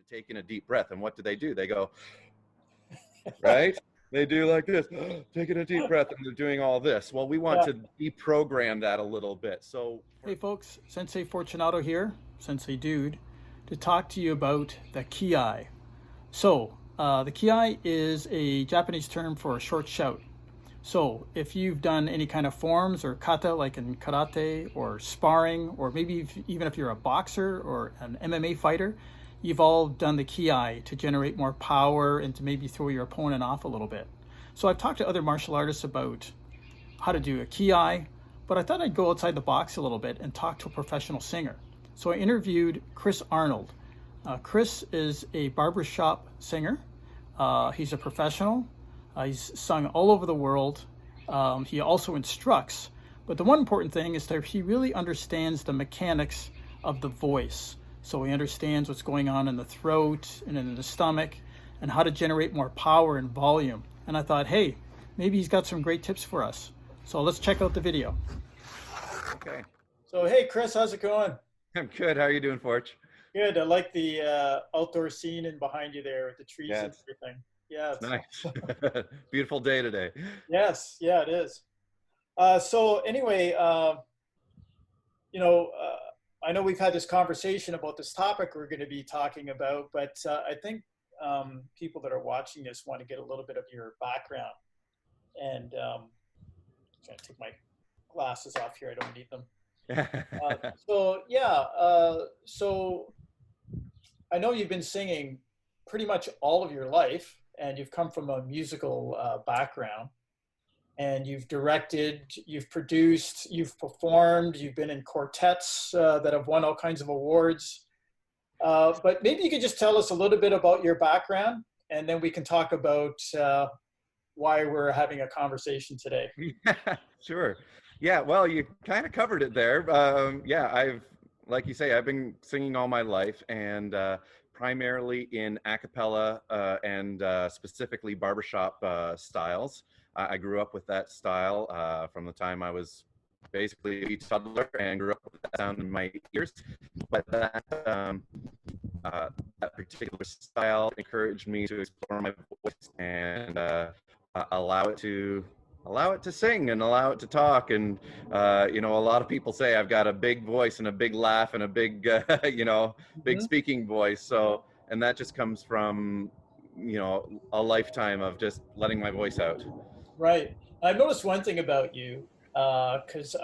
to take in a deep breath. And what do? They go, right? They do like this, taking a deep breath, and they're doing all this. Well, we want Yeah. to deprogram that a little bit. So, Hey folks, Sensei Fortunato here, Sensei Dude, to talk to you about the KIAI. So, the KIAI is a Japanese term for a short shout. So, if you've done any kind of forms or kata, like in karate or sparring, or maybe even if you're a boxer or an MMA fighter, you've all done the KIAI to generate more power and to maybe throw your opponent off a little bit. So, I've talked to other martial artists about how to do a KIAI, but I thought I'd go outside the box a little bit and talk to a professional singer. So I interviewed Chris Arnold. Chris is a barbershop singer. He's a professional. He's sung all over the world. He also instructs. But the one important thing is that he really understands the mechanics of the voice. So he understands what's going on in the throat and in the stomach and how to generate more power and volume. And I thought, hey, maybe he's got some great tips for us. So let's check out the video. okay. So, hey, Chris, how's it going? I'm good. How are you doing, Forge? Good. I like the outdoor scene in behind you there with the trees Yeah, and everything. Yeah. it's nice. Beautiful day today. Yes. Yeah, it is. So anyway, I know we've had this conversation about this topic we're going to be talking about, but I think people that are watching this want to get a little bit of your background. And I'm trying to take my glasses off here. I don't need them. So I know you've been singing pretty much all of your life, and you've come from a musical background, and you've directed, you've produced, you've performed, you've been in quartets that have won all kinds of awards. But maybe you could just tell us a little bit about your background, and then we can talk about why we're having a conversation today. Sure. Yeah, well, you kind of covered it there. Like you say, I've been singing all my life, and primarily in a cappella and specifically barbershop styles. I grew up with that style from the time I was basically a toddler and grew up with that sound in my ears. But that particular style encouraged me to explore my voice and allow it to sing and allow it to talk. And a lot of people say I've got a big voice and a big laugh and a big big speaking voice. So, and that just comes from a lifetime of just letting my voice out. Right. I've noticed one thing about you, because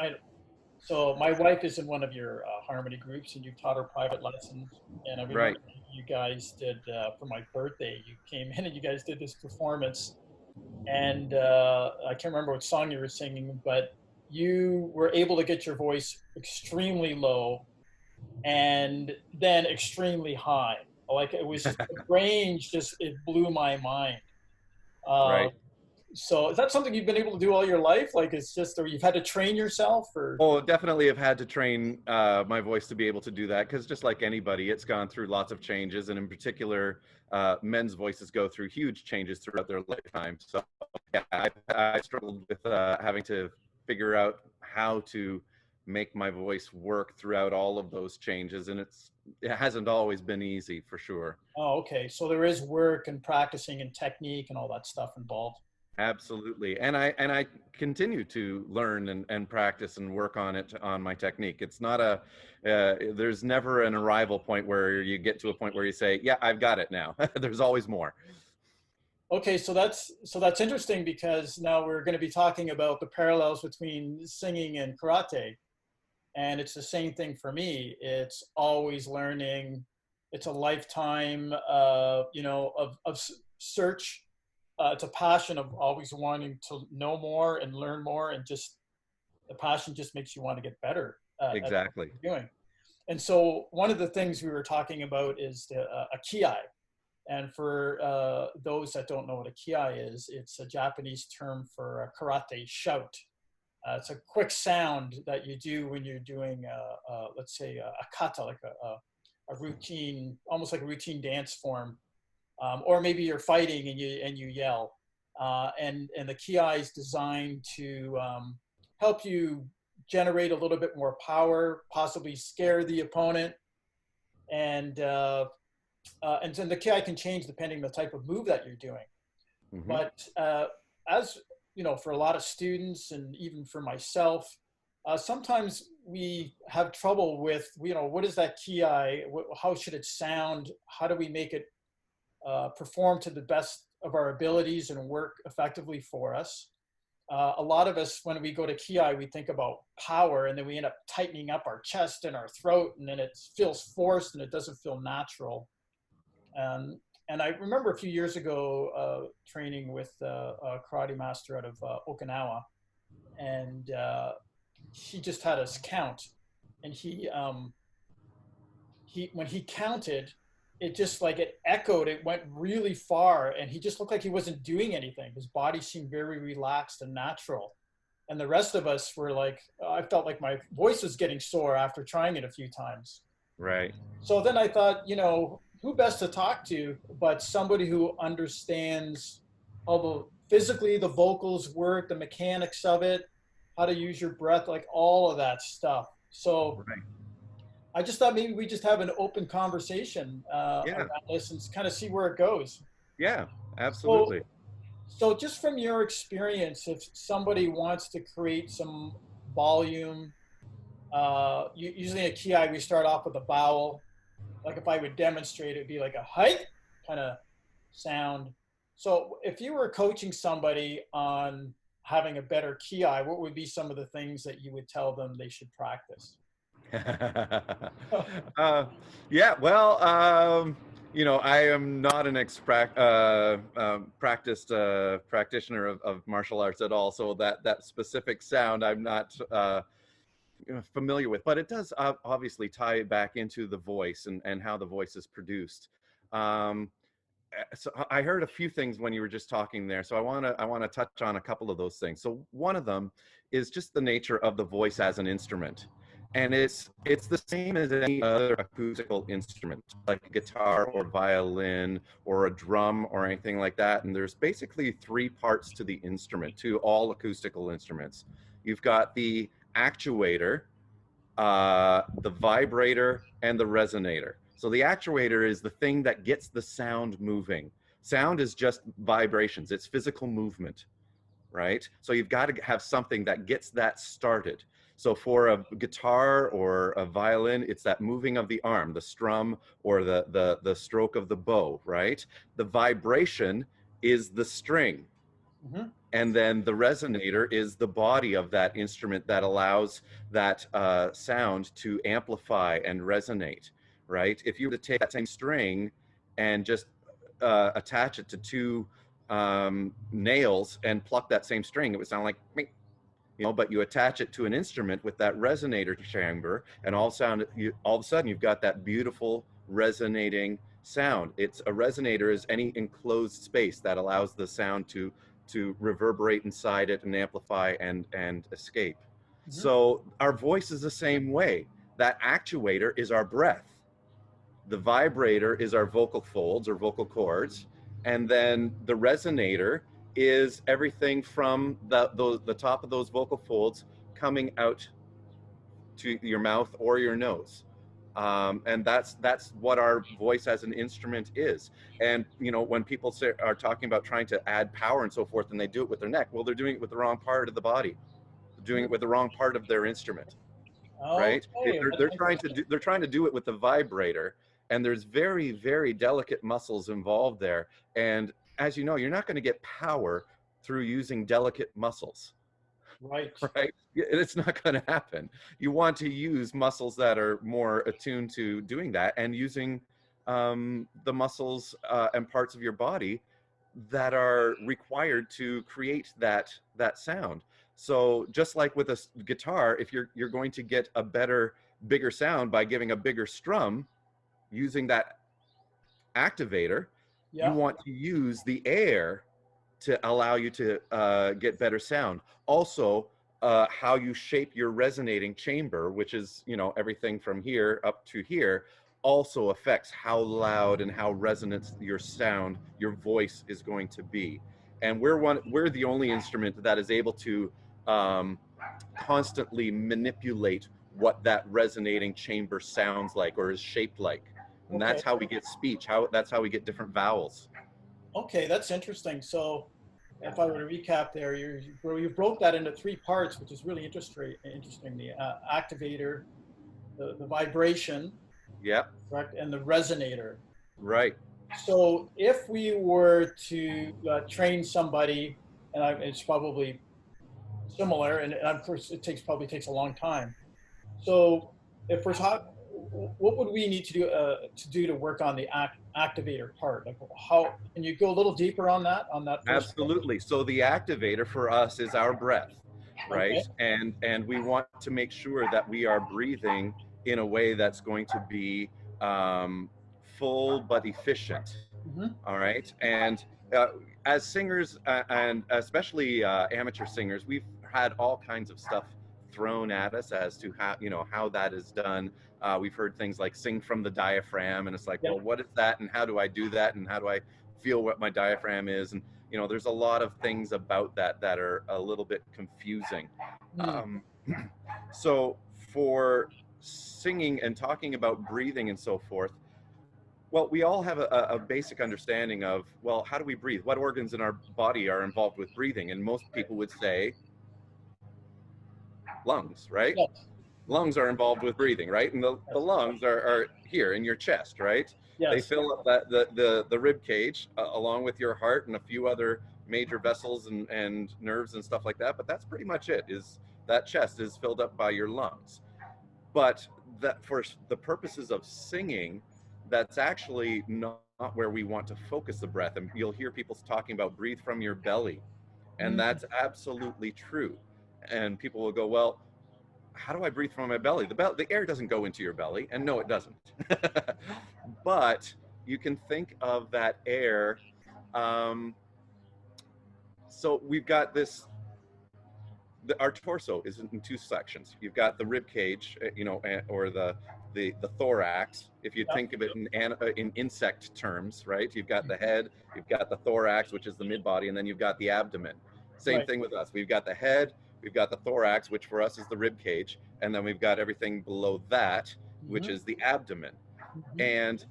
so my wife is in one of your harmony groups, and you've taught her private lessons. And I Right. remember you guys did for my birthday. You came in and you guys did this performance, and I can't remember what song you were singing, but you were able to get your voice extremely low and then extremely high. Like it was just the range, just it blew my mind. Uh, Right. so is that something you've been able to do all your life? Like it's just, or you've had to train yourself, or? Oh, definitely have had to train my voice to be able to do that, because just like anybody, it's gone through lots of changes, and in particular, men's voices go through huge changes throughout their lifetime. So yeah, I struggled with having to figure out how to make my voice work throughout all of those changes, and it hasn't always been easy, for sure. Oh, okay. So there is work and practicing and technique and all that stuff involved. Absolutely. And I continue to learn and practice and work on my technique. It's not there's never an arrival point where you get to a point where you say, yeah, I've got it now. There's always more. Okay, so that's interesting, because now we're going to be talking about the parallels between singing and karate. And it's the same thing for me. It's always learning. It's a lifetime, of search. It's a passion of always wanting to know more and learn more, and just the passion just makes you want to get better at what Exactly. you're doing. And so one of the things we were talking about is a kiai. And for those that don't know what a kiai is, it's a Japanese term for a karate shout. It's a quick sound that you do when you're doing, let's say, a kata, like a routine, almost like a routine dance form, or maybe you're fighting and you yell. And the kiai is designed to help you generate a little bit more power, possibly scare the opponent, and and then the KI can change depending on the type of move that you're doing. Hmm. But as you know, for a lot of students and even for myself, sometimes we have trouble with, you know, what is that KI? How should it sound? How do we make it perform to the best of our abilities and work effectively for us? A lot of us, when we go to KI, we think about power, and then we end up tightening up our chest and our throat, and then it feels forced and it doesn't feel natural. And I remember a few years ago training with a karate master out of Okinawa, and he just had us count, and he when he counted, it just like it echoed, it went really far, and he just looked like he wasn't doing anything. His body seemed very relaxed and natural. And the rest of us were like, I felt like my voice was getting sore after trying it a few times. Right. So then I thought, you know, who best to talk to but somebody who understands how the physically the vocals work, the mechanics of it, how to use your breath, like all of that stuff. So Right. I just thought maybe we just have an open conversation Yeah. around this and kind of see where it goes. Yeah. So, Absolutely. so just from your experience, if somebody wants to create some volume, usually in a KI we start off with a vowel. Like if I would demonstrate, it'd be like a height kind of sound. So if you were coaching somebody on having a better KI, what would be some of the things that you would tell them they should practice? uh, yeah, well, you know, I am not an practiced practitioner of martial arts at all, so that specific sound I'm not familiar with, but it does obviously tie back into the voice and how the voice is produced. Um, so I heard a few things when you were just talking there. So I want to touch on a couple of those things. So one of them is just the nature of the voice as an instrument. And it's the same as any other acoustical instrument, like a guitar or violin or a drum or anything like that. And there's basically three parts to the instrument, to all acoustical instruments. You've got the actuator, the vibrator, and the resonator. So the actuator is the thing that gets the sound moving. Sound is just vibrations, it's physical movement, right? So you've got to have something that gets that started. So for a guitar or a violin, it's that moving of the arm, the strum, or the stroke of the bow, right? The vibration is the string, Mm-hmm. and then the resonator is the body of that instrument that allows that sound to amplify and resonate, right? If you were to take that same string and just attach it to two nails and pluck that same string, it would sound like, you know, but you attach it to an instrument with that resonator chamber, and all of a sudden you've got that beautiful resonating sound. It's a resonator is any enclosed space that allows the sound to reverberate inside it and amplify and escape. Mm-hmm. So our voice is the same way. That actuator is our breath. The vibrator is our vocal folds or vocal cords, and then the resonator is everything from the top of those vocal folds coming out to your mouth or your nose. And that's what our voice as an instrument is. And you know, when people are talking about trying to add power and so forth, and they do it with their neck, well, they're doing it with the wrong part of the body. They're doing it with the wrong part of their instrument, right? Okay, that's interesting. They're trying to do it with the vibrator, and there's very delicate muscles involved there. And as you know, you're not going to get power through using delicate muscles. Right. Right? It's not going to happen. You want to use muscles that are more attuned to doing that, and using the muscles and parts of your body that are required to create that sound. So just like with a guitar, if you're going to get a bigger sound by giving a bigger strum using that activator, you Yeah. want to use the air to allow you to get better sound. Also, how you shape your resonating chamber, which is, you know, everything from here up to here, also affects how loud and how resonant your sound, your voice is going to be. And we're the only instrument that is able to um, constantly manipulate what that resonating chamber sounds like or is shaped like. And Okay. that's how we get speech. That's how we get different vowels. Okay, that's interesting. So, if I were to recap there, you broke that into three parts, which is really interesting. The activator, the vibration, Yep. correct, and the resonator. Right. So, if we were to train somebody, it's probably similar, and of course, probably takes a long time. So, if we're talking, what would we need to do to work on the activator part? Like, how can you go a little deeper on that first part? Absolutely. So the activator for us is our breath, right? Okay. And we want to make sure that we are breathing in a way that's going to be um, full but efficient. Hmm. All right. And uh, as singers, and especially amateur singers, we've had all kinds of stuff thrown at us as to how that is done. We've heard things like sing from the diaphragm, and it's like, Yeah. well, what is that, and how do I do that, and how do I feel what my diaphragm is? And there's a lot of things about that are a little bit confusing. Mm. Um, so for singing and talking about breathing and so forth, well, we all have a basic understanding of, well, how do we breathe? What organs in our body are involved with breathing? And most people would say lungs, right? Yes. Lungs are involved with breathing, right? And the Yes. lungs are here in your chest, right? They Yes. fill up the rib cage along with your heart and a few other major vessels and nerves and stuff like that. But that's pretty much it. Is that chest is filled up by your lungs. But that for the purposes of singing, that's actually not where we want to focus the breath. And you'll hear people talking about breathe from your belly, and Mm. that's absolutely true. And people will go, well, how do I breathe from my belly? The air doesn't go into your belly, and no, it doesn't. But you can think of that air. Um, so we've got this. Our torso is in two sections. You've got the rib cage, or the thorax. If you Yeah. think of it in insect terms, right? You've got the head, you've got the thorax, which is the mid body, and then you've got the abdomen. Same Right. thing with us. We've got the head, we've got the thorax, which for us is the rib cage, and then we've got everything below that, which Hmm. is the abdomen. Hmm. And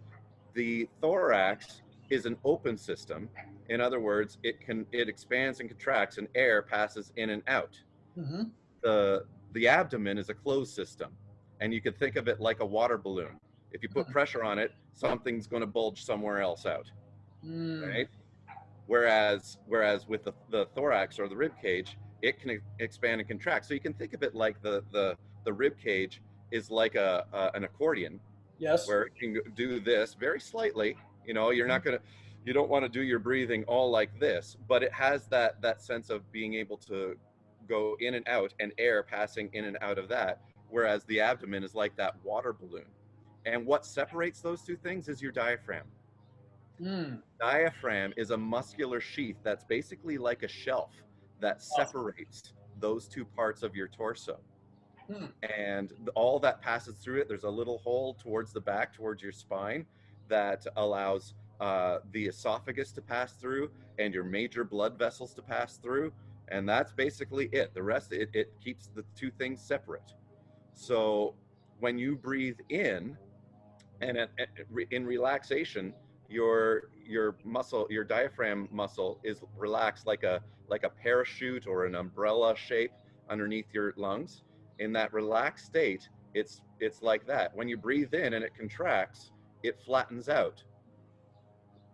the thorax is an open system. In other words, it expands and contracts, and air passes in and out. Hmm. The abdomen is a closed system, and you could think of it like a water balloon. If you put pressure on it, something's going to bulge somewhere else out, Mm. right? Whereas with the thorax or the rib cage, it can expand and contract. So you can think of it like the rib cage is like an accordion, Yes. where it can do this very slightly. You don't want to do your breathing all like this, but it has that sense of being able to go in and out, and air passing in and out of that. Whereas the abdomen is like that water balloon. And what separates those two things is your diaphragm. Mm. Diaphragm is a muscular sheath that's basically like a shelf that separates those two parts of your torso. Mm. And all that passes through it, there's a little hole towards the back, towards your spine, that allows the esophagus to pass through and your major blood vessels to pass through. And that's basically it. The rest, it keeps the two things separate. So when you breathe in, and in relaxation, your diaphragm muscle is relaxed like a parachute or an umbrella shape underneath your lungs. In that relaxed state, it's like that. When you breathe in and it contracts, it flattens out.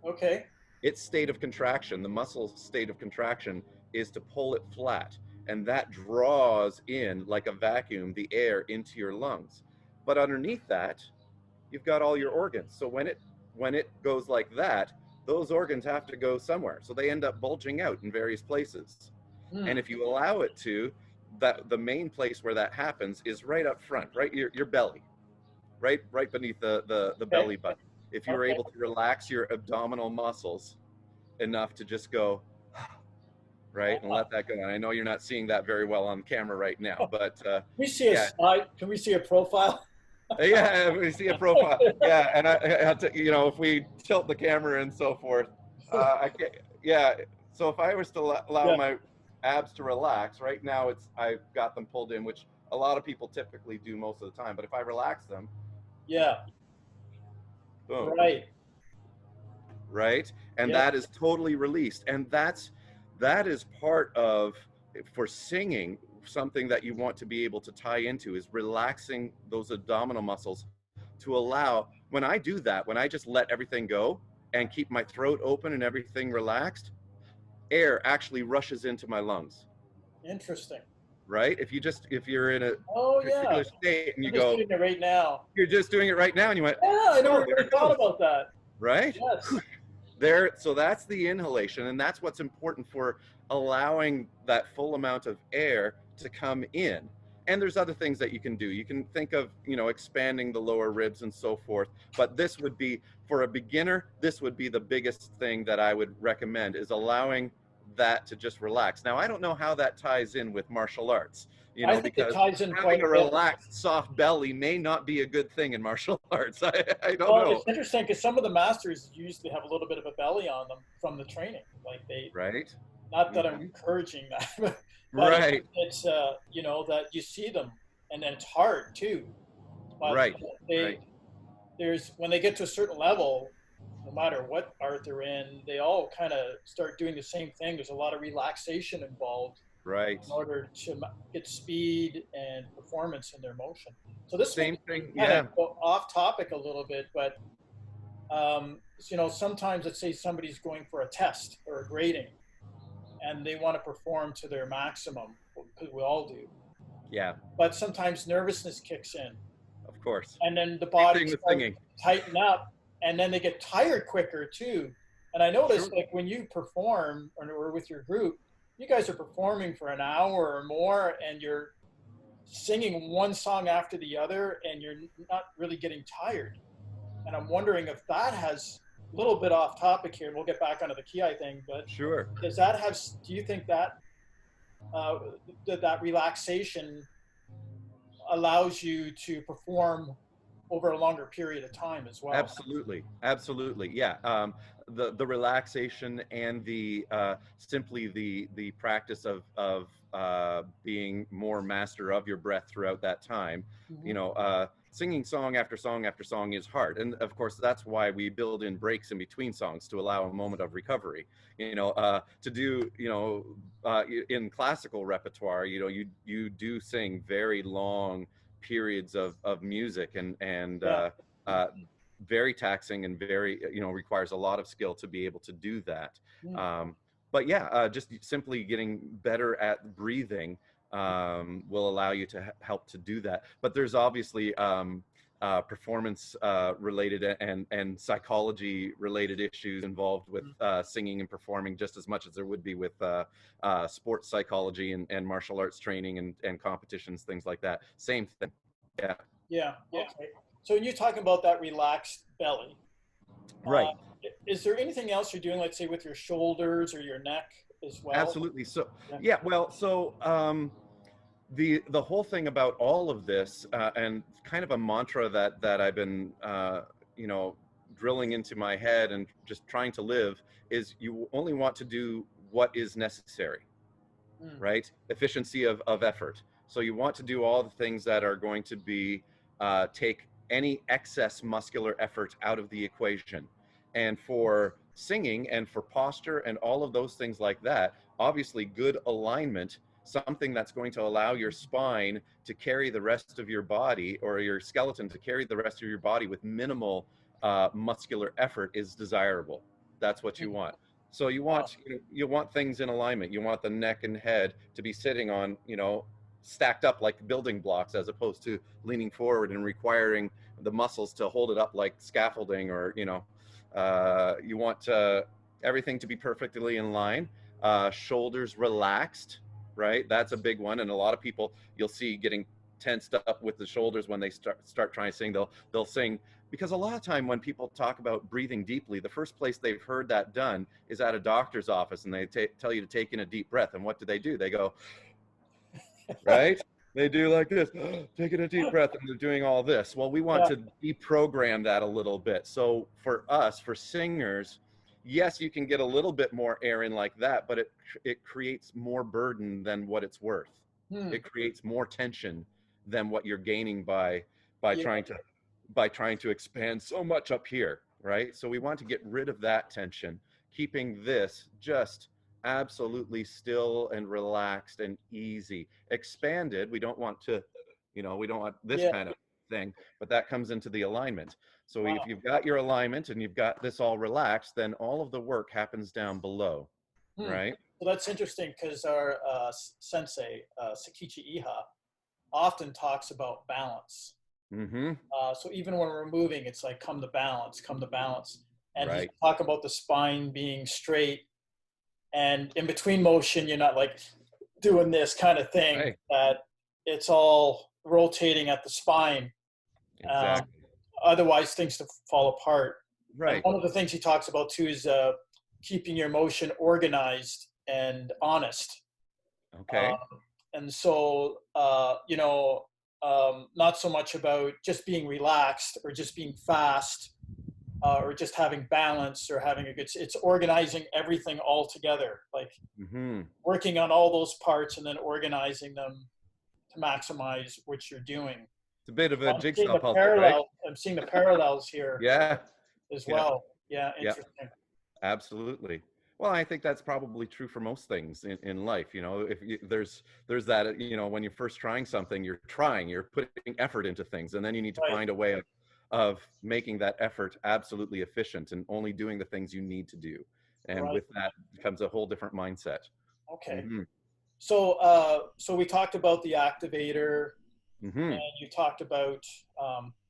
Okay. Its state of contraction, the muscle's state of contraction, is to pull it flat, and that draws in like a vacuum the air into your lungs. But underneath that, you've got all your organs. So when it goes like that, those organs have to go somewhere. So they end up bulging out in various places. And Mm. if you allow it to, that the main place where that happens is right up front, right your belly, right beneath the Okay. belly button. If you were Okay. able to relax your abdominal muscles enough to just go right and let that go. And I know you're not seeing that very well on camera right now, but We see a yeah, slide. Can we see a profile? yeah, we see a profile. Yeah, and I had to, if we tilt the camera and so forth, I can't. Yeah, so if I was to allow Yeah. my abs to relax, right now I've got them pulled in, which a lot of people typically do most of the time. But if I relax them, Yeah. boom, Right. right? And Yeah. that is totally released. And that is part of, for singing, something that you want to be able to tie into is relaxing those abdominal muscles to allow, when I do that, when I just let everything go and keep my throat open and everything relaxed, air actually rushes into my lungs, Interesting. right? If you're in a Oh yeah. particular state and you I'm just go, doing it right now. you're just doing it right now and you went, Yeah, I oh, never there really it thought goes, about that. right? Yes. There, so that's the inhalation, and that's what's important for allowing that full amount of air to come in. And there's other things that you can do. You can think of, expanding the lower ribs and so forth. But this would be, for a beginner, this would be the biggest thing that I would recommend, is allowing that to just relax. Now, I don't know how that ties in with martial arts, I think it because ties in quite having a a bit. relaxed, soft belly may not be a good thing in martial arts. I don't Well, know. it's interesting because some of the masters usually have a little bit of a belly on them from the training. Like they, Right? not that I'm Hmm. encouraging that, but Right. it's that you see them, and then it's hard too. But Right, they right, there's when they get to a certain level, no matter what art they're in, they all kind of start doing the same thing. There's a lot of relaxation involved right. in order to get speed and performance in their motion. So this may Same thing, kind of yeah. go off topic a little bit, but sometimes let's say somebody's going for a test or a grading and they want to perform to their maximum, because we all do. Yeah, But sometimes nervousness kicks in, of course. and then the Same body thing with starts singing. to tighten up, and then they get tired quicker too. And I noticed, Sure. like when you perform or with your group, you guys are performing for an hour or more, and you're singing one song after the other, and you're not really getting tired. And I'm wondering if that has a little bit off topic here. And we'll get back onto the KIAI thing, but Sure. does that have? Do you think that uh, that relaxation allows you to perform over a longer period of time as well? Absolutely, absolutely, yeah. The relaxation and the simply the practice of being more master of your breath throughout that time. Mm-hmm. Singing song after song after song is hard, and of course that's why we build in breaks in between songs to allow a moment of recovery. To do in classical repertoire, you do sing very long periods of music, and Yeah. uh, very taxing and very requires a lot of skill to be able to do that. Mm. Um, but yeah, just simply getting better at breathing will allow you to help to do that. But there's obviously performance related and psychology related issues involved with singing and performing, just as much as there would be with sports psychology and martial arts training and competitions, things like that. Same thing. Yeah. Yeah. Okay. So when you're talking about that relaxed belly, uh, Right. is there anything else you're doing, let's say with your shoulders or your neck as well? Absolutely. So Yeah. yeah, well, so the whole thing about all of this, and kind of a mantra that I've been you know drilling into my head and just trying to live, is you only want to do what is necessary, Mm. right? Efficiency of effort. So you want to do all the things that are going to be take any excess muscular effort out of the equation. And for singing and for posture and all of those things like that, obviously good alignment, something that's going to allow your spine to carry the rest of your body, or your skeleton to carry the rest of your body with minimal muscular effort, is desirable. That's what you want. So Wow. you want things in alignment. You want the neck and head to be sitting on, stacked up like building blocks, as opposed to leaning forward and requiring the muscles to hold it up like scaffolding, or you want everything to be perfectly in line. Shoulders relaxed, right? That's a big one, and a lot of people you'll see getting tensed up with the shoulders when they start trying to sing. They'll sing, because a lot of time when people talk about breathing deeply, the first place they've heard that done is at a doctor's office, and they tell you to take in a deep breath. And what do? They go, right? They do like this, taking a deep breath, and they're doing all this. Well, we want Yeah. to deprogram that a little bit. So for us, for singers, yes, you can get a little bit more air in like that, but it creates more burden than what it's worth. Hmm. It creates more tension than what you're gaining by Yeah. trying to. by trying to expand so much up here, right? So we want to get rid of that tension, keeping this just absolutely still and relaxed and easy. Expanded, we don't want to, we don't want this Yeah. kind of thing, but that comes into the alignment. So if Wow. you've got your alignment and you've got this all relaxed, then all of the work happens down below, Hmm. right? Well, that's interesting because our sensei, Sakichi Iha, often talks about balance. Mm-hmm. So even when we're moving, it's like come to balance, come to balance. And he Right. talk about the spine being straight, and in between motion, you're not like doing this kind of thing. Right. That it's all rotating at the spine. Um, Exactly. Otherwise, things to fall apart. And Right. one of the things he talks about too is keeping your motion organized and honest. Okay. And so, not so much about just being relaxed or just being fast or just having balance or having a good, it's organizing everything all together, like Mm-hmm. working on all those parts and then organizing them to maximize what you're doing. It's a bit of So a I'm seeing jigsaw the puzzle, right? parallel. I'm seeing the parallels here Yeah. as Yeah. well. Yeah, Yeah. interesting. Absolutely. Well, I think that's probably true for most things in life. If there's that, when you're first trying something, you're putting effort into things, and then you need to Right, find a way of making that effort absolutely efficient and only doing the things you need to do. And right. with that comes a whole different mindset. Okay. Hmm. So we talked about the activator, Hmm. and you talked about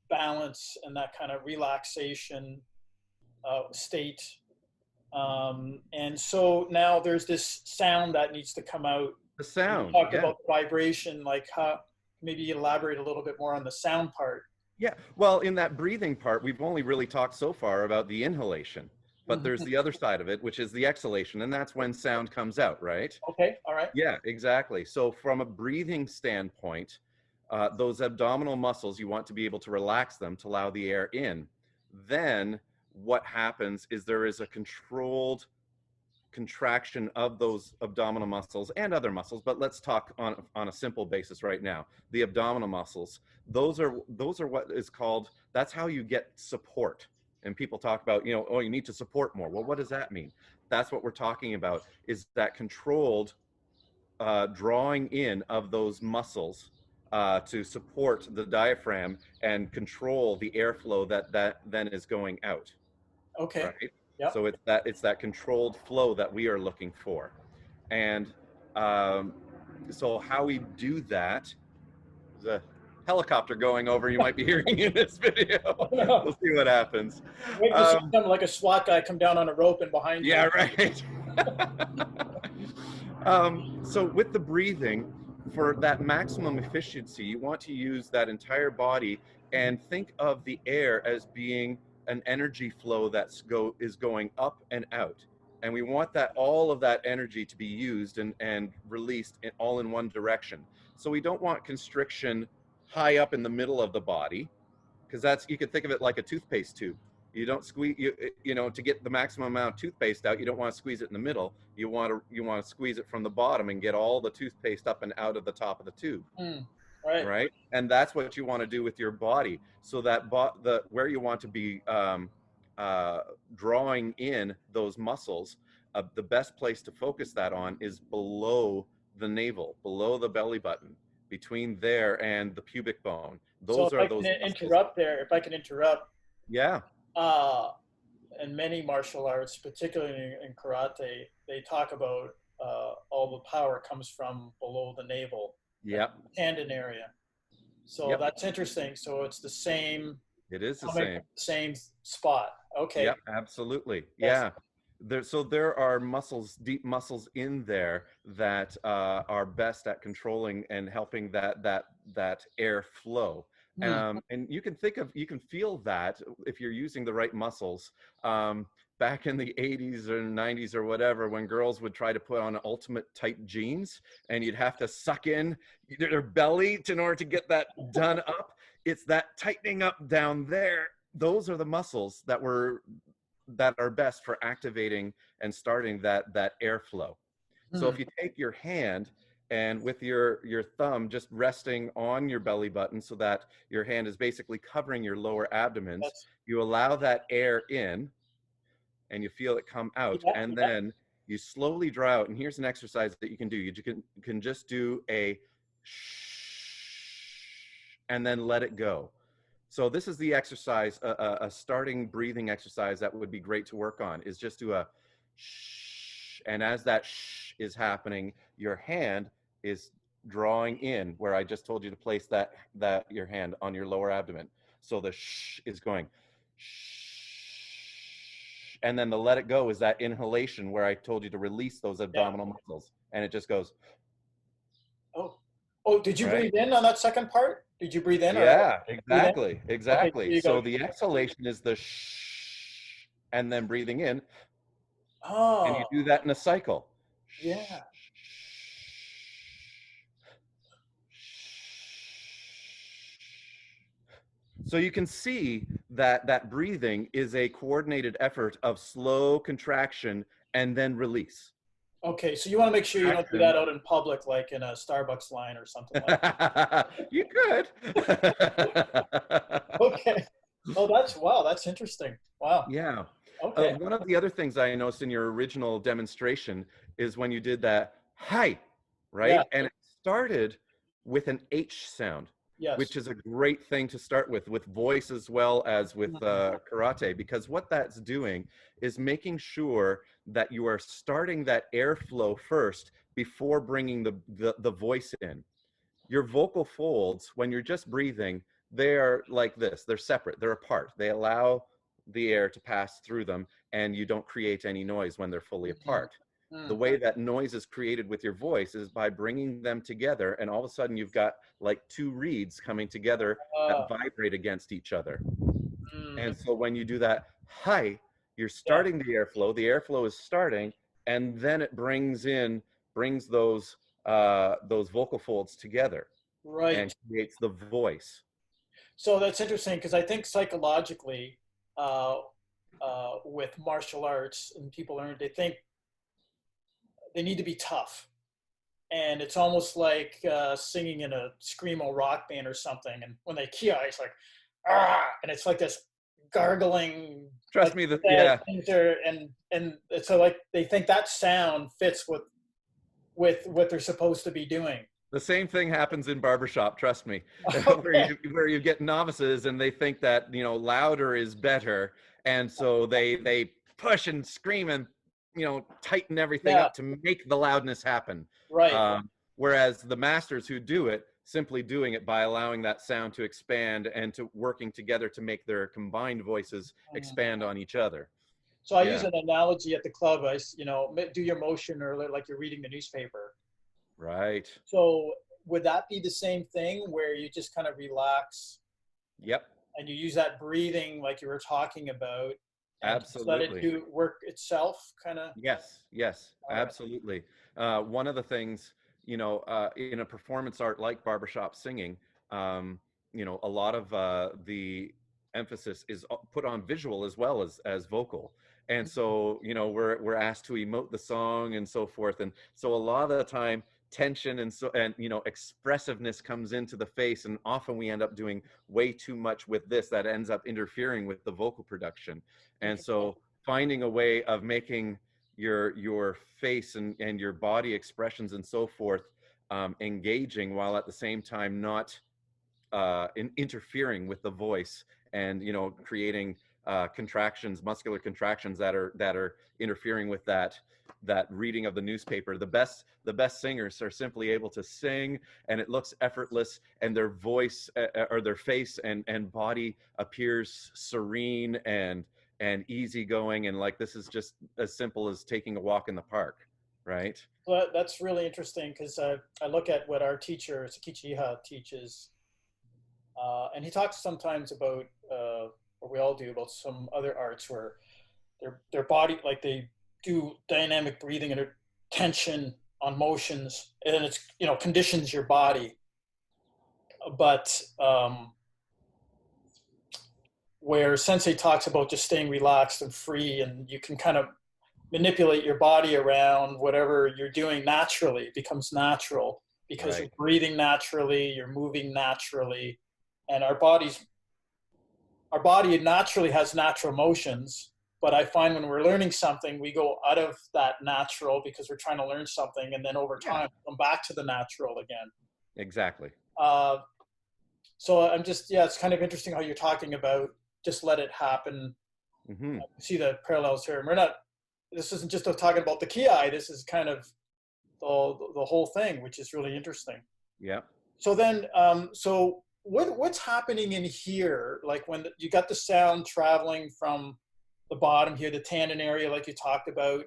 balance and that kind of relaxation state. And so now there's this sound that needs to come out. The And you sound, talked yeah. about vibration, like how maybe elaborate a little bit more on the sound part. Yeah, well, in that breathing part, we've only really talked so far about the inhalation, but there's Mhm. the other side of it, which is the exhalation, and that's when sound comes out, right? Okay, all right. Yeah, exactly. So from a breathing standpoint, those abdominal muscles, you want to be able to relax them to allow the air in. Then what happens is there is a controlled contraction of those abdominal muscles and other muscles, but let's talk on a simple basis right now. The abdominal muscles, those are what is called, that's how you get support. And people talk about, oh, you need to support more. Well, what does that mean? That's what we're talking about, is that controlled drawing in of those muscles to support the diaphragm and control the airflow that then is going out, Okay. right? Yep. So it's that controlled flow that we are looking for. And um, so how we do that, there's a helicopter going over, you might be hearing in this video. We'll see what happens. Wait to see Um, something like a SWAT guy come down on a rope and behind you. yeah, right. So with the breathing, for that maximum efficiency, you want to use that entire body and think of the air as being an energy flow is going up and out. And we want that all of that energy to be used and released all in one direction. So we don't want constriction high up in the middle of the body, because you could think of it like a toothpaste tube. You don't squeeze, to get the maximum amount of toothpaste out, you don't want to squeeze it in the middle. You want to squeeze it from the bottom and get all the toothpaste up and out of the top of the tube, Right. right? And that's what you want to do with your body. So that where you want to be uh, drawing in those muscles, the best place to focus that on is below the navel, below the belly button, between there and the pubic bone. So Those if are I can those muscles. interrupt there, if I can interrupt, Yeah. uh, in many martial arts, particularly in karate, they talk about all the power comes from below the navel, that Yep. tendon area. So Yep. that's interesting. So it's the same, It is the coming same. from the same spot. Okay. Yep, absolutely. Yes. Yeah. So there are muscles, deep muscles in there that are best at controlling and helping that air flow. Hmm. And you can feel that if you're using the right muscles. Back in the 80s or 90s or whatever, when girls would try to put on ultimate tight jeans and you'd have to suck in their belly in order to get that done up. It's that tightening up down there. Those are the muscles that are best for activating and starting that airflow. So Hmm. if you take your hand and with your thumb just resting on your belly button so that your hand is basically covering your lower abdomens, That's, you allow that air in and you feel it come out, yeah, and yeah. then you slowly draw out. And here's an exercise that you can do. You can just do a shh and then let it go. So this is the exercise, a starting breathing exercise that would be great to work on, is just do a shh. And as that shh is happening, your hand is drawing in where I just told you to place that your hand on your lower abdomen. So the shh is going shh. And then the let it go is that inhalation where I told you to release those Yeah. abdominal muscles. And it just goes, Oh, oh, did you right? breathe in on that second part? Did you breathe in or Yeah, breathe in? exactly, Okay, so exactly. you go. So the exhalation is the shh, and then breathing in, and you Oh, do that in a cycle. yeah. So you can see that that breathing is a coordinated effort of slow contraction and then release. Okay, so you want to make sure you don't do Contraction. that out in public, like in a Starbucks line or something like You could. that. Okay. Oh, that's wow. That's interesting. Wow. Yeah. Okay. One of the other things I noticed in your original demonstration is when you did that hi, Yeah. right? And it started with an H sound, Yes. which is a great thing to start with voice as well as with Mhm. karate, because what that's doing is making sure that you are starting that airflow first before bringing the voice in. Your vocal folds, when you're just breathing, they are like this. They're separate. They're apart. They allow the air to pass through them, and you don't create any noise when they're fully Mhm. apart. The Mm. way that noise is created with your voice is by bringing them together, and all of a sudden you've got like two reeds coming together that Uh, vibrate against each other. mm, And so when you do that hi, you're yeah. starting the airflow is starting, and then it brings those vocal folds together and Right. creates the voice. So that's interesting because I think psychologically, uh, with martial arts and people learn, they think they need to be tough, and it's almost like singing in a screamo rock band or something. And when they KIAI, it's like ah, and it's like this gargling, like Trust me, that said yeah, things are, and so like they think that sound fits with what they're supposed to be doing. the same thing happens in barbershop, trust me. where Okay. you get novices and they think that, louder is better, and so they push and scream and, tighten everything Yeah. up to make the loudness happen. Right. Whereas the masters who do it, simply doing it by allowing that sound to expand and to working together to make their combined voices Mm. expand on each other. So I use Yeah, an analogy at the club. Do your motion or like you're reading the newspaper. right. So would that be the same thing where you just kind of relax Yep. and you use that breathing like you were talking about and just let it Absolutely. do work itself kind of? Yes, yes, All right. absolutely. One of the things, in a performance art like barbershop singing, a lot of the emphasis is put on visual as well as vocal. And so, we're asked to emote the song and so forth. And so a lot of the time, tension and expressiveness comes into the face, and often we end up doing way too much with this that ends up interfering with the vocal production. And Interesting. so finding a way of making your face and your body expressions and so forth engaging, while at the same time not interfering with the voice, and creating contractions, muscular contractions that are interfering with that reading of the newspaper. The best singers are simply able to sing, and it looks effortless, and their voice or their face and body appears serene and easygoing, and like this is just as simple as taking a walk in the park, right? Well, that's really interesting because I look at what our teacher, Sakichi teaches, and he talks sometimes about, or we all do, about some other arts where their body, like they do dynamic breathing and tension on motions, and it's conditions your body. But where Sensei talks about just staying relaxed and free, and you can kind of manipulate your body around whatever you're doing naturally. It becomes natural because you're Right. breathing naturally, you're moving naturally, and our body naturally has natural motions. But I find when we're learning something, we go out of that natural because we're trying to learn something, and then over Yeah. time come back to the natural again. Exactly. Uh, so I'm just, yeah, it's kind of interesting how you're talking about just let it happen. Hmm. See the parallels here. We're not. This isn't just talking about the KIAI. This is kind of the whole thing, which is really interesting. Yeah. So then, so what's happening in here? Like when you got the sound traveling from the bottom here, the tendon area, like you talked about,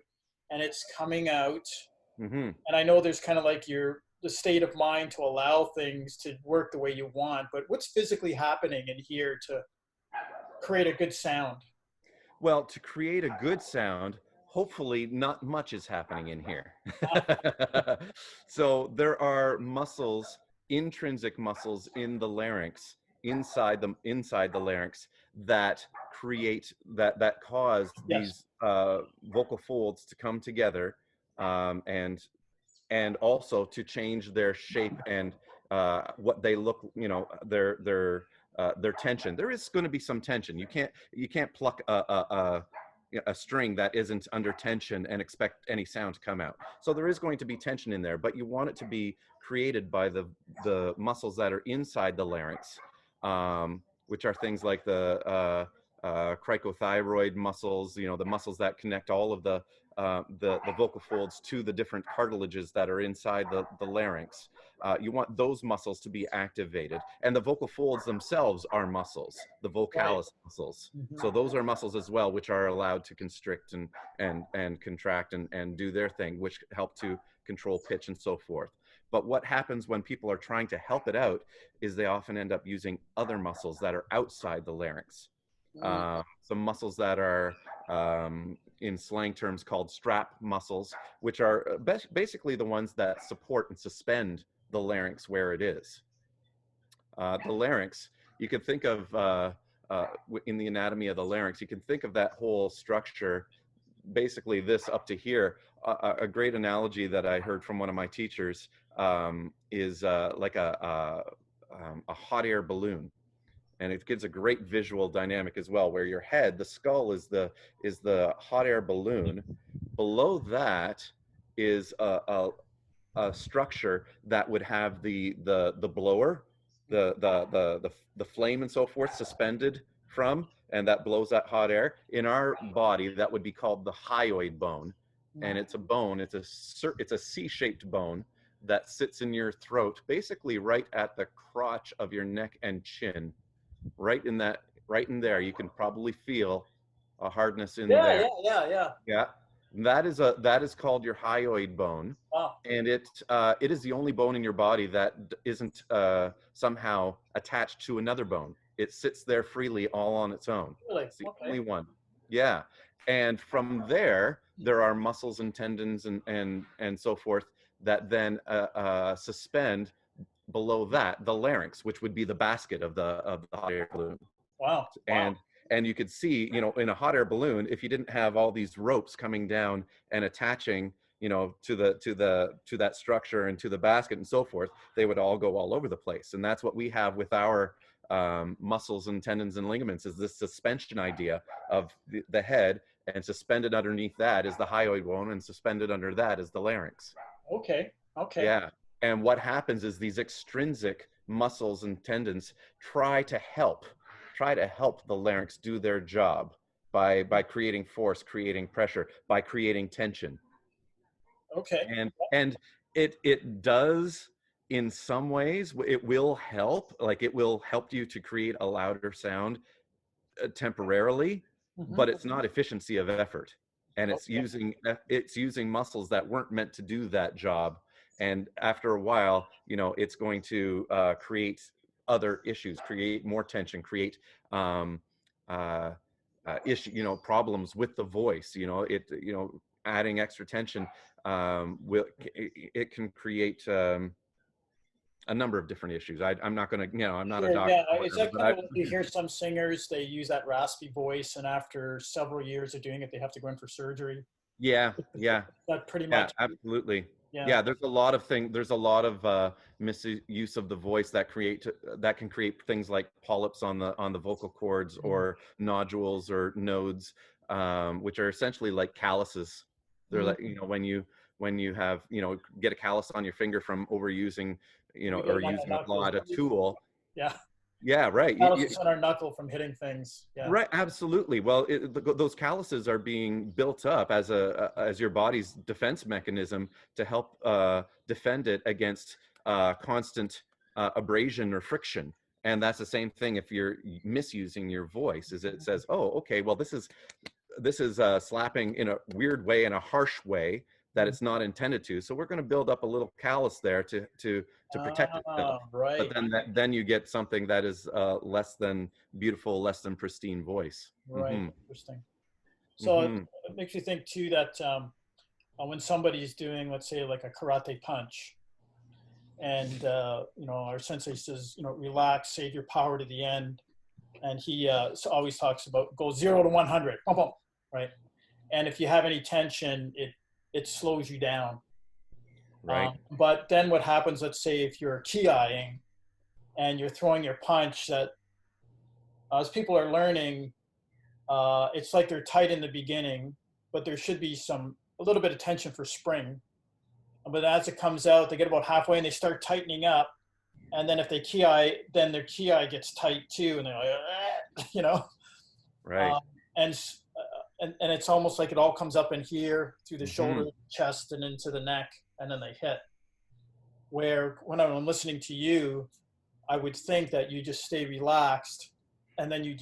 and it's coming out. Hmm. And I know there's kind of like the state of mind to allow things to work the way you want, but what's physically happening in here to create a good sound? Well, to create a good sound, hopefully not much is happening in here. So there are muscles, intrinsic muscles in the larynx, inside the larynx that create that cause Yes. these vocal folds to come together, and also to change their shape and what they look, their tension. There is going to be some tension. You can't pluck a string that isn't under tension and expect any sound to come out. So there is going to be tension in there, but you want it to be created by the muscles that are inside the larynx, which are things like the cricothyroid muscles, the muscles that connect all of the vocal folds to the different cartilages that are inside the larynx. You want those muscles to be activated. And the vocal folds themselves are muscles, the Right. vocalis muscles. Mm-hmm. So those are muscles as well, which are allowed to constrict and contract and do their thing, which help to control pitch and so forth. But what happens when people are trying to help it out is they often end up using other muscles that are outside the larynx. Mm. Some muscles that are in slang terms called strap muscles, which are basically the ones that support and suspend the larynx where it is. The larynx, you can think of in the anatomy of the larynx, you can think of that whole structure, basically this up to here. A great analogy that I heard from one of my teachers is like a hot air balloon, and it gives a great visual dynamic as well, where your head, the skull, is the hot air balloon. Below that is a structure that would have the blower, the flame and so forth suspended from, and that blows that hot air. In our body, that would be called the hyoid bone, and it's a bone. It's a C-shaped bone that sits in your throat, basically right at the crotch of your neck and chin, right in there. You can probably feel a hardness in Yeah, there. yeah, yeah, yeah. Yeah, that is called your hyoid bone, Wow. and it is the only bone in your body that isn't somehow attached to another bone. It sits there freely all on its own. Really? It's the Okay. only one. Yeah, and from there are muscles and tendons and so forth that then suspend below that the larynx, which would be the basket of the hot air balloon. Wow. Wow. And you could see, in a hot air balloon, if you didn't have all these ropes coming down and attaching, to that structure and to the basket and so forth, they would all go all over the place. And that's what we have with our muscles and tendons and ligaments, is this suspension idea of the head, and suspended underneath that is the hyoid bone, and suspended under that is the larynx. Okay. Okay. Yeah. And what happens is these extrinsic muscles and tendons try to help the larynx do their job by creating force, creating pressure, by creating tension. Okay. And it does, in some ways. It will help, like it will help you to create a louder sound temporarily, Mm-hmm. but it's not efficiency of effort, and it's Okay. using muscles that weren't meant to do that job. And after a while, it's going to create other issues, create more tension, create um, uh, problems with the voice. Adding extra tension it can create a number of different issues. I'm not going to, I'm not a Sure. doctor Yeah. or Is whatever, that but kind of like you hear some singers, they use that raspy voice, and after several years of doing it, they have to go in for surgery? Yeah, yeah, That pretty yeah, much, absolutely. yeah. Yeah, there's a lot of there's a lot of misuse of the voice that can create things like polyps on the vocal cords, Mm. or nodules or nodes, which are essentially like calluses. They're like, Mm. when you have, get a callus on your finger from overusing, We get or them on using the a knuckles. lot, a tool. Yeah. Yeah, right. Calluses on our knuckle from hitting things. Yeah. Right, absolutely. Well, those calluses are being built up as as your body's defense mechanism to help defend it against constant abrasion or friction. And that's the same thing if you're misusing your voice. Is it says, oh, okay, well, this is slapping in a weird way, in a harsh way that Mm. it's not intended to. So we're going to build up a little callus there to protect itself. Ah, But right, then you get something that is less than beautiful, less than pristine voice. right. Hmm. Interesting. So Hmm. it makes you think too that when somebody's doing, let's say, like a karate punch, and our sensei says, relax, save your power to the end, and he always talks about go 0 to 100, boom, boom, right? And if you have any tension, it slows you down. Right. But then what happens? Let's say if you're kiaing and you're throwing your punch, that as people are learning, it's like they're tight in the beginning, but there should be a little bit of tension for spring. But as it comes out, they get about halfway and they start tightening up. And then if they kiai, then their kiai gets tight too, and they're like, you know, Right. um, and, and it's almost like it all comes up in here through the Hmm. shoulder, chest, and into the neck, and then they hit. Where when I'm listening to you, I would think that you just stay relaxed, and then you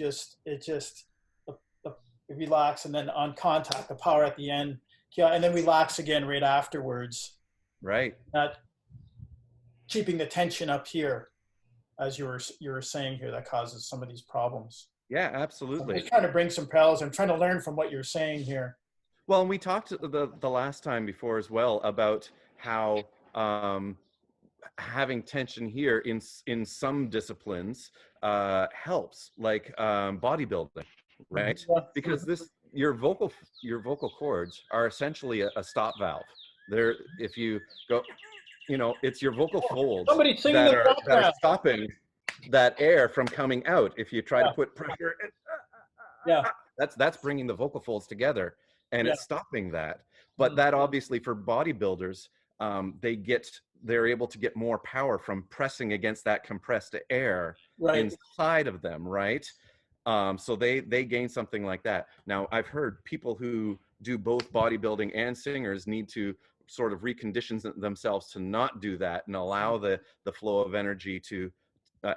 relax, and then on contact, the power at the end, yeah, and then relax again right afterwards. Right. Not keeping the tension up here, as you were saying here, that causes some of these problems. Yeah, I'm absolutely. just trying to bring some parallels. I'm trying to learn from what you're saying here. Well, and we talked the last time before as well about how having tension here in some disciplines helps, like bodybuilding, right? Yeah. Because this your vocal cords are essentially a stop valve. They're, if you go, it's your vocal folds Somebody's singing in the that are background. stopping that air from coming out. If you try to Yeah, put pressure, yeah, that's bringing the vocal folds together, and yeah. it's stopping that. But Mm. that obviously for bodybuilders, they're able to get more power from pressing against that compressed air Right, inside of them, right? So they gain something like that. Now, I've heard people who do both bodybuilding and singers need to sort of recondition themselves to not do that and allow the flow of energy to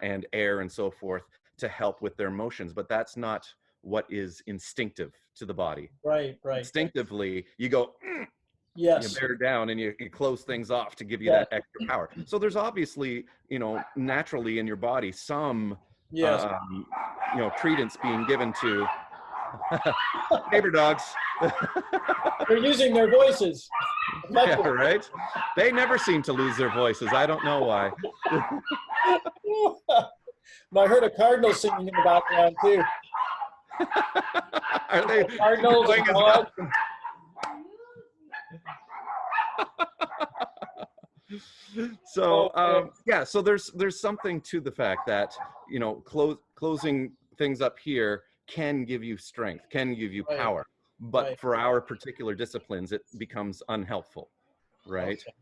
and air and so forth to help with their motions. But that's not what is instinctive to the body. right. Instinctively, you go, you Yes, bear down and you close things off to give you yes, that extra power. So there's obviously, naturally in your body, some, yes. um, credence being given to neighbor dogs. They're using their voices. Yeah, right. They never seem to lose their voices. I don't know why. I heard a cardinal singing in the background too. Are they Cardinals going and as well? dogs. So Okay. yeah, so there's something to the fact that closing things up here can give you strength, can give you Right, power, but right. for our particular disciplines it becomes unhelpful, right? Okay,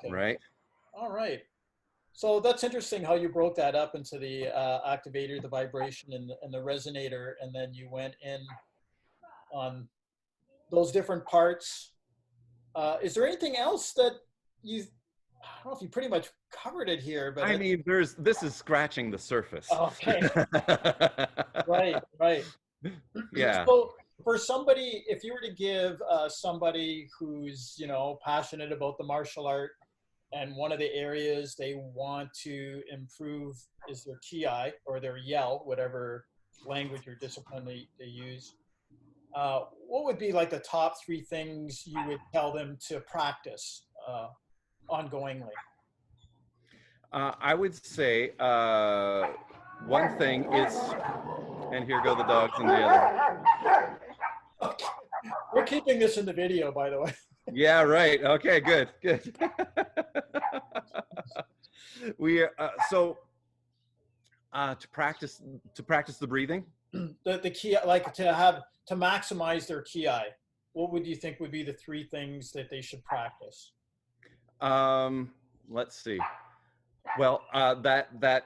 okay. Right. All right. So that's interesting how you broke that up into the activator, the vibration, and the resonator, and then you went in on those different parts. Is there anything else that I don't know if you pretty much covered it here, but I mean, this is scratching the surface. okay, right. Yeah. So for somebody, if you were to give somebody who's passionate about the martial art, and one of the areas they want to improve is their ki or their yell, whatever language or discipline they use, what would be like the top 3 things you would tell them to practice ongoingly? I would say one thing is, and here go the dogs and the other. We're keeping this in the video, by the way. Yeah, right. Okay, good, good. We so to practice the breathing. The key, like to maximize their KIAI, what would you think would be the three things that they should practice? Let's see. Well, that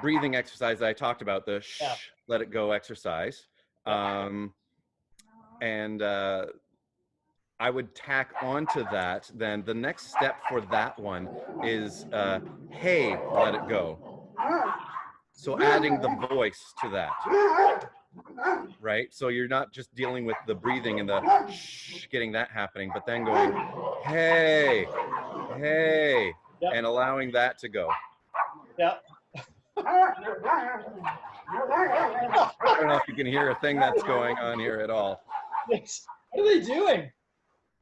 breathing exercise that I talked about, the Yeah. let it go exercise, and I would tack onto that. Then the next step for that one is, hey, let it go. So adding the voice to that, right? So you're not just dealing with the breathing and the getting that happening, but then going, hey, hey, Yep. and allowing that to go. Yeah. I don't know if you can hear a thing that's going on here at all. What are they doing?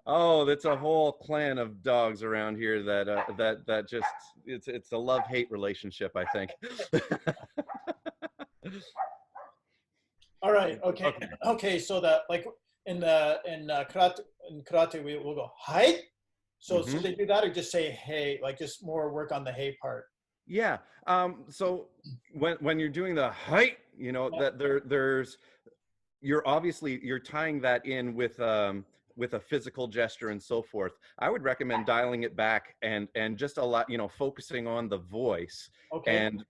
Oh, that's a whole clan of dogs around here that just it's a love-hate relationship, I think. All right. Okay. Okay. So that like in karate we'll go hi. So so they do that or just say hey, like just more work on the hey part. Yeah. So when you're doing the height, you know, that there's you're tying that in with a physical gesture and so forth. I would recommend dialing it back and just a lot, you know, focusing on the voice and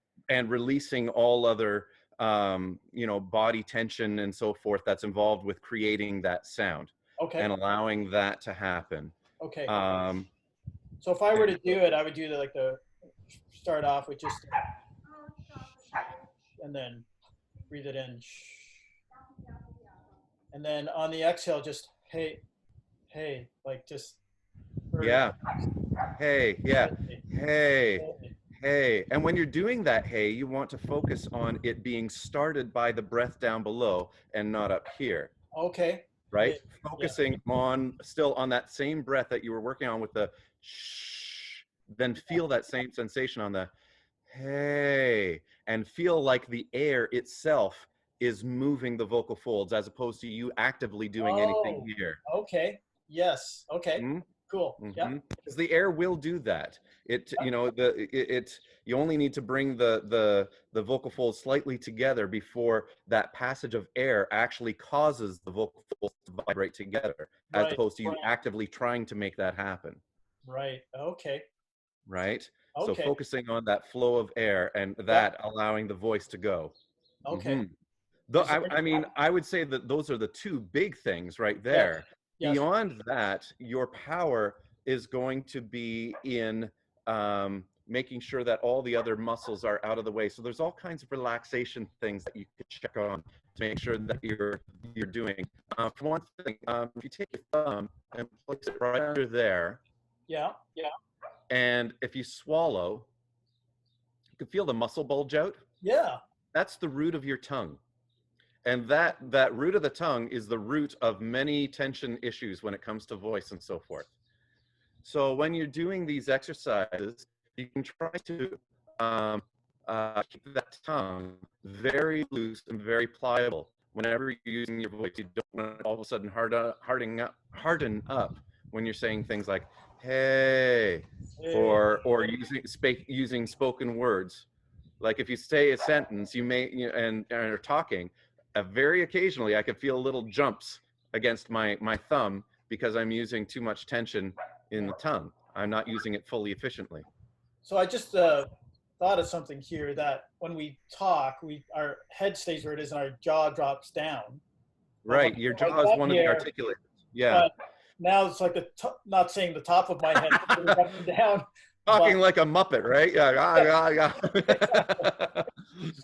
releasing all other you know, body tension and so forth that's involved with creating that sound. And allowing that to happen. So if I were to do it, I would do the start off with just and then breathe it in, and then on the exhale just hey, hey, like just yeah, hey, yeah, hey, hey. And when you're doing that hey, you want to focus on it being started by the breath down below and not up here. Right? Focusing on still on that same breath that you were working on with the shh, then feel that same sensation on the hey, and feel like the air itself is moving the vocal folds as opposed to you actively doing anything here. Yes. Cool. Yeah. Because the air will do that. It, you know, you only need to bring the vocal folds slightly together before that passage of air actually causes the vocal folds to vibrate together, as opposed to you actively trying to make that happen. Right. Right. So focusing on that flow of air and that allowing the voice to go. Though I mean, I would say that those are the two big things right there. Beyond that, your power is going to be in making sure that all the other muscles are out of the way. So there's all kinds of relaxation things that you can check on to make sure that you're doing. For one thing, if you take your thumb and place it right under there, and if you swallow, you can feel the muscle bulge out. That's the root of your tongue. And that root of the tongue is the root of many tension issues when it comes to voice and so forth. So when you're doing these exercises, you can try to keep that tongue very loose and very pliable. Whenever you're using your voice, you don't want to all of a sudden harden up when you're saying things like hey, or using spoken words. Like if you say a sentence, you may, you know, and are talking, very occasionally I could feel little jumps against my thumb because I'm using too much tension in the tongue. I'm not using it fully efficiently. So I just thought of something here, that when we talk, our head stays where it is and our jaw drops down. Right, your jaw is one of the articulators. Yeah. Now it's like not saying the top of my head, but up and down. Talking like a Muppet, right? Yeah.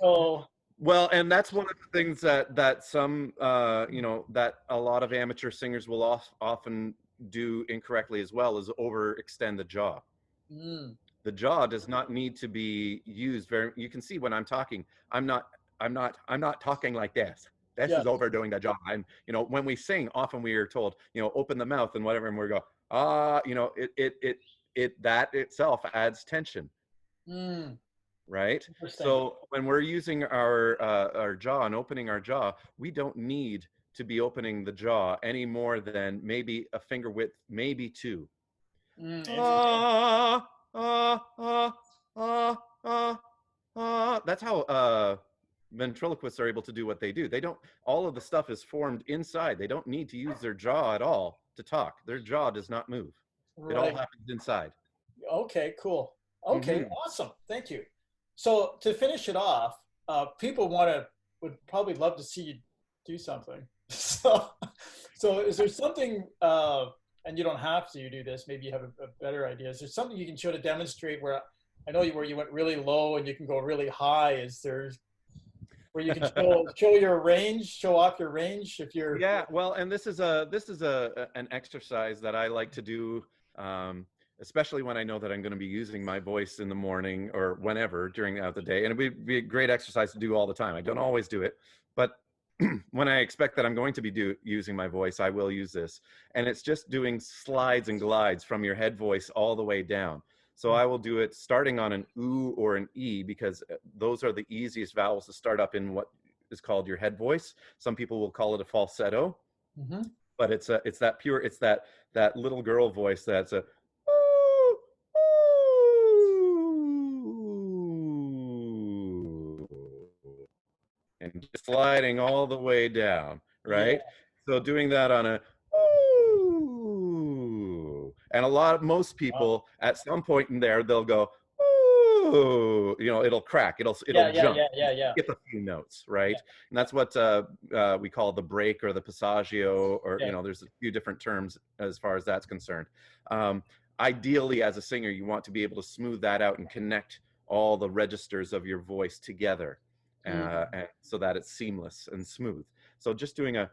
So. Well, and that's one of the things that some you know, that a lot of amateur singers will often do incorrectly as well, is overextend the jaw. The jaw does not need to be used very. You can see when I'm talking, I'm not talking like this. This is overdoing the jaw. I'm, you know, when we sing, often we are told, you know, open the mouth and whatever, and we go, you know, that itself adds tension. Right? So when we're using our jaw and opening our jaw, we don't need to be opening the jaw any more than maybe a finger width, maybe two. Interesting. Ah, ah, ah, ah, ah, ah. That's how ventriloquists are able to do what they do. They don't, all of the stuff is formed inside. They don't need to use their jaw at all to talk. Their jaw does not move. It all Right. happens inside. Okay, cool. Okay, Hmm. awesome. Thank you. So to finish it off, people would probably love to see you do something. So, so is there something, and you don't have to do this, maybe you have a better idea. Is there something you can show to demonstrate where I know where you went really low and you can go really high? Is there where you can show your range, show off your range if you're Yeah, well, and this is an exercise that I like to do, um, especially when I know that I'm going to be using my voice in the morning or whenever during the day, and it would be a great exercise to do all the time. I don't always do it, but when I expect that I'm going to be using my voice, I will use this, and it's just doing slides and glides from your head voice all the way down. So I will do it starting on an oo or an e because those are the easiest vowels to start up in what is called your head voice. Some people will call it a falsetto, Mhm. but it's that pure, it's that little girl voice that's a and just sliding all the way down, Yeah. right? So doing that on a and most Wow. people at some point in there they'll go ooh, it'll crack, it'll Yeah, yeah, jump, yeah, yeah, yeah. skip a few notes, Yeah. right? And that's what we call the break or the passaggio, or Okay. there's a few different terms as far as that's concerned. Um, Ideally, as a singer, you want to be able to smooth that out and connect all the registers of your voice together, Mm. and so that it's seamless and smooth. So just doing a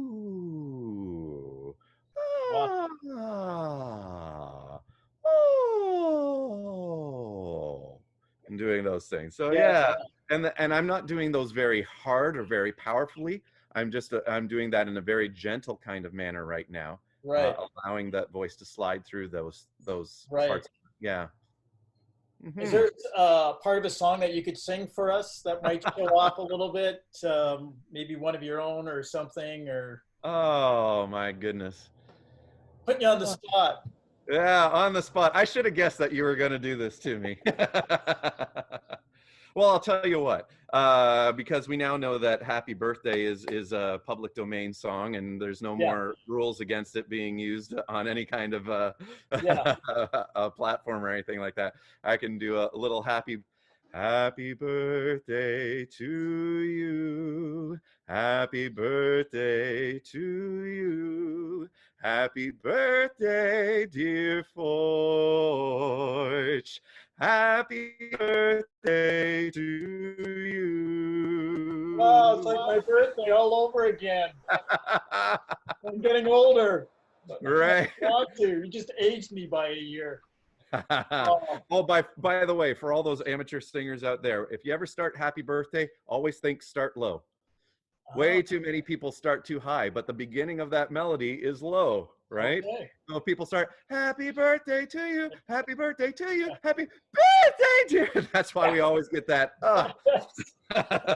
ooh, Wow. ah, oh, and doing those things. So Yeah, yeah, and I'm not doing those very hard or very powerfully. I'm doing that in a very gentle kind of manner right now, right, allowing that voice to slide through those right. parts. Yeah. Is Hmm. there part of a song that you could sing for us that might show off a little bit? Maybe one of your own or something, or Oh my goodness. putting you on the spot. Yeah, on the spot. I should have guessed that you were going to do this to me. Well, I'll tell you what. Because we now know that "Happy Birthday" is a public domain song, and there's no Yeah, more rules against it being used on any kind of yeah. a platform or anything like that. I can do a little "Happy Birthday to you, Happy Birthday to you." Happy birthday, dear Forge. Happy birthday to Wow, it's you. like my birthday all over again. I'm getting older, but I Right. don't want to. You just aged me by a year. Oh, Oh, by the way, for all those amateur singers out there, if you ever start "Happy Birthday," always think start low. oh, Way too many people start too high, but the beginning of that melody is low, right? okay. So people start, "Happy birthday to you, happy birthday to you, Yeah. happy birthday to you." That's why we always get that.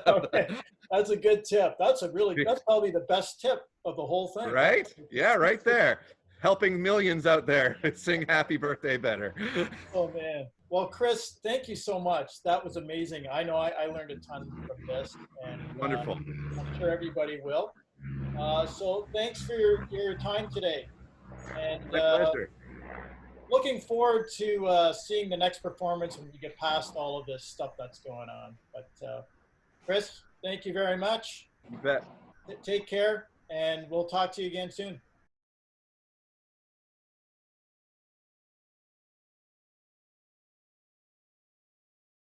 Okay, that's a good tip. That's probably the best tip of the whole thing. Right? Yeah, right there. Helping millions out there sing "Happy Birthday" better. Oh man. Well, Chris, thank you so much. That was amazing. I know I learned a ton from this, and Wonderful. I'm sure everybody will. So thanks for your time today, and My pleasure. looking forward to seeing the next performance when we get past all of this stuff that's going on. But Chris, thank you very much. You bet. Take care, and we'll talk to you again soon.